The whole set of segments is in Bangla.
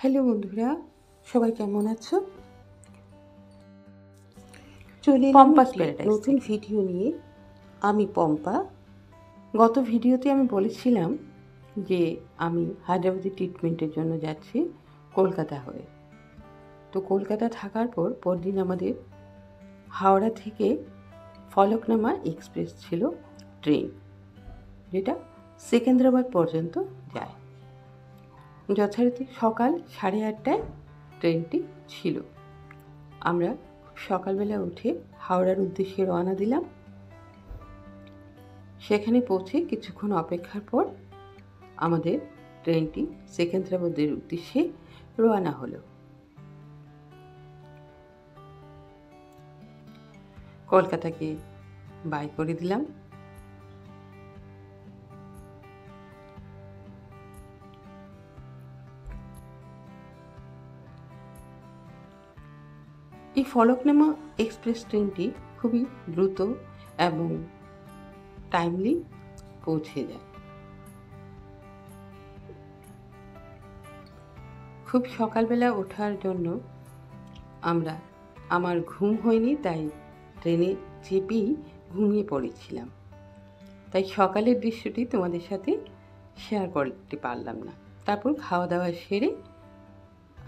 হ্যালো বন্ধুরা, সবাই কেমন আছো? চলে এলাম নতুন ভিডিও নিয়ে। আমি পম্পা। গত ভিডিওতে আমি বলেছিলাম যে আমি হায়দ্রাবাদে ট্রিটমেন্টের জন্য যাচ্ছি কলকাতা হয়ে। তো কলকাতা থাকার পর পরদিন আমাদের হাওড়া থেকে ফলকনামা এক্সপ্রেস ছিল ট্রেন, যেটা সেকেন্দ্রাবাদ পর্যন্ত যায়। যথারীতি সকাল 8:30টায় ট্রেনটি ছিল। আমরা সকালবেলা উঠে হাওড়ার উদ্দেশ্যে রওনা দিলাম। সেখানে পৌঁছে কিছুক্ষণ অপেক্ষার পর আমাদের ট্রেনটি সেকেন্দ্রাবাদের উদ্দেশ্যে রওনা হলো। কলকাতাকে বাই করে দিলাম। এই ফলকনামা এক্সপ্রেস ট্রেনটি খুবই দ্রুত এবং টাইমলি পৌঁছে যায়। খুব সকালবেলা ওঠার জন্য আমার ঘুম হয়নি, তাই ট্রেনে চেপেই ঘুমিয়ে পড়েছিলাম। তাই সকালের দৃশ্যটি তোমাদের সাথে শেয়ার করতে পারলাম না। তারপর খাওয়া দাওয়া সেরে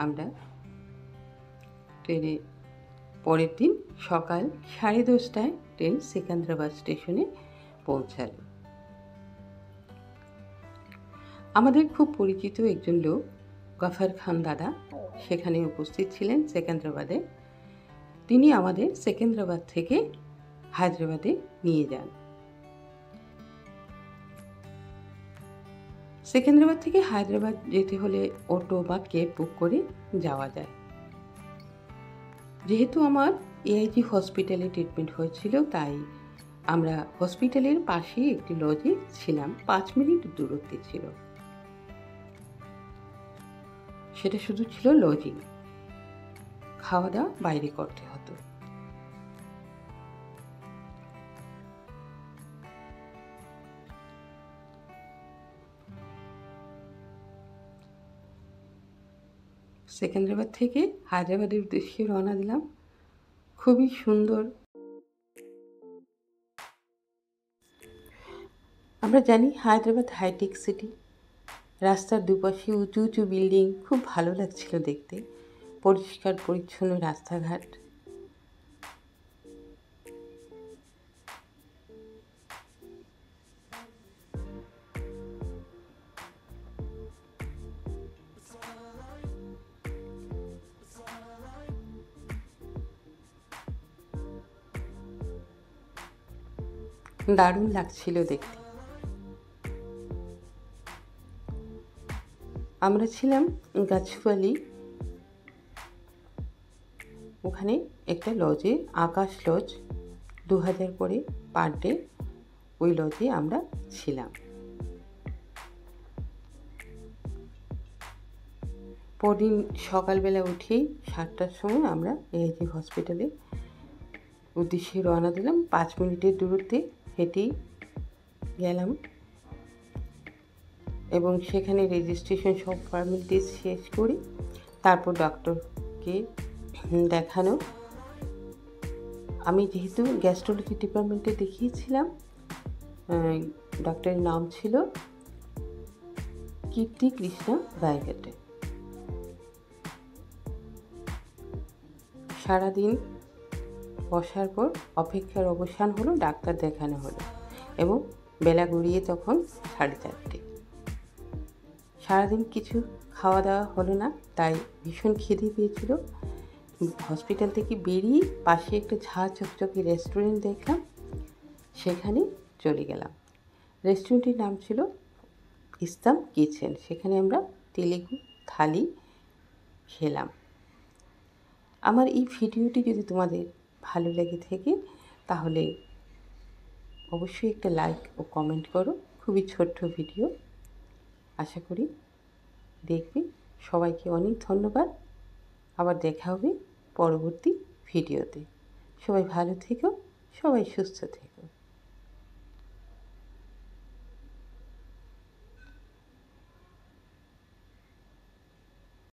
আমরা ট্রেনে পরের দিন সকাল 10:30টায় ট্রেন সেকেন্দ্রাবাদ স্টেশনে পৌঁছালো। আমাদের খুব পরিচিত একজন লোক, গফর খান দাদা, সেখানে উপস্থিত ছিলেন সেকেন্দ্রাবাদে। তিনি আমাদের সেকেন্দ্রাবাদ থেকে হায়দ্রাবাদে নিয়ে যান। সেকেন্দ্রাবাদ থেকে হায়দ্রাবাদ যেতে হলে অটো বা ক্যাব বুক করে যাওয়া যায়। যেহেতু আমার এআইজি হসপিটালে ট্রিটমেন্ট হয়েছিল, তাই আমরা হসপিটালের পাশে একটি লজে ছিলাম। 5 মিনিট দূরত্বে ছিল। সেটা শুধু ছিল লজিং, খাওয়া দাওয়া বাইরে করতে হতো। সেকেন্দ্রাবাদ থেকে হায়দ্রাবাদের উদ্দেশ্যে রওনা দিলাম। খুবই সুন্দর। আমরা জানি হায়দ্রাবাদ হাইটেক সিটি। রাস্তার দুপাশে উঁচু উঁচু বিল্ডিং, খুব ভালো লাগছিল দেখতে। পরিষ্কার পরিচ্ছন্ন রাস্তাঘাট। দারুণ লাগছিল দেখতে। আমরা ছিলাম গাছুয়ালি, ওখানে একটা লজে, আকাশ লজ, 2000 করে পার ডে। ওই লজে আমরা ছিলাম। পরদিন সকালবেলা উঠেই 7টার সময় আমরা এআইজি হসপিটালে উদ্দেশ্যে রওনা দিলাম। 5 মিনিটের দূরত্বে হেঁটেই গেলাম এবং সেখানে রেজিস্ট্রেশন সব ফর্মালিটিস শেষ করে তারপর ডক্টরকে দেখানো। আমি যেহেতু গ্যাস্ট্রোলজি ডিপার্টমেন্টে দেখিয়েছিলাম, ডক্টরের নাম ছিল কীর্তি কৃষ্ণা বাইঘাটে। সারাদিন বসার পর অপেক্ষার অবসান হলো, ডাক্তার দেখানো হলো এবং বেলা গড়িয়ে তখন 4:30। সারাদিন কিছু খাওয়া দাওয়া হলো না, তাই ভীষণ খিদে পেয়েছিল। হসপিটাল থেকে বেরিয়ে পাশে একটা ঝাঁ চকচকে রেস্টুরেন্ট দেখলাম, সেখানে চলে গেলাম। রেস্টুরেন্টের নাম ছিল ইসলাম কিচেন। সেখানে আমরা তেলেগু থালি খেলাম। আমার এই ভিডিওটি যদি তোমাদের ভালো লেগে থাকে তাহলে অবশ্যই একটা লাইক ও কমেন্ট করো। খুবই ছোট্ট ভিডিও, আশা করি দেখবে। সবাইকে অনেক ধন্যবাদ। আবার দেখা হবে পরবর্তী ভিডিওতে। সবাই ভালো থেকো, সবাই সুস্থ থেকো।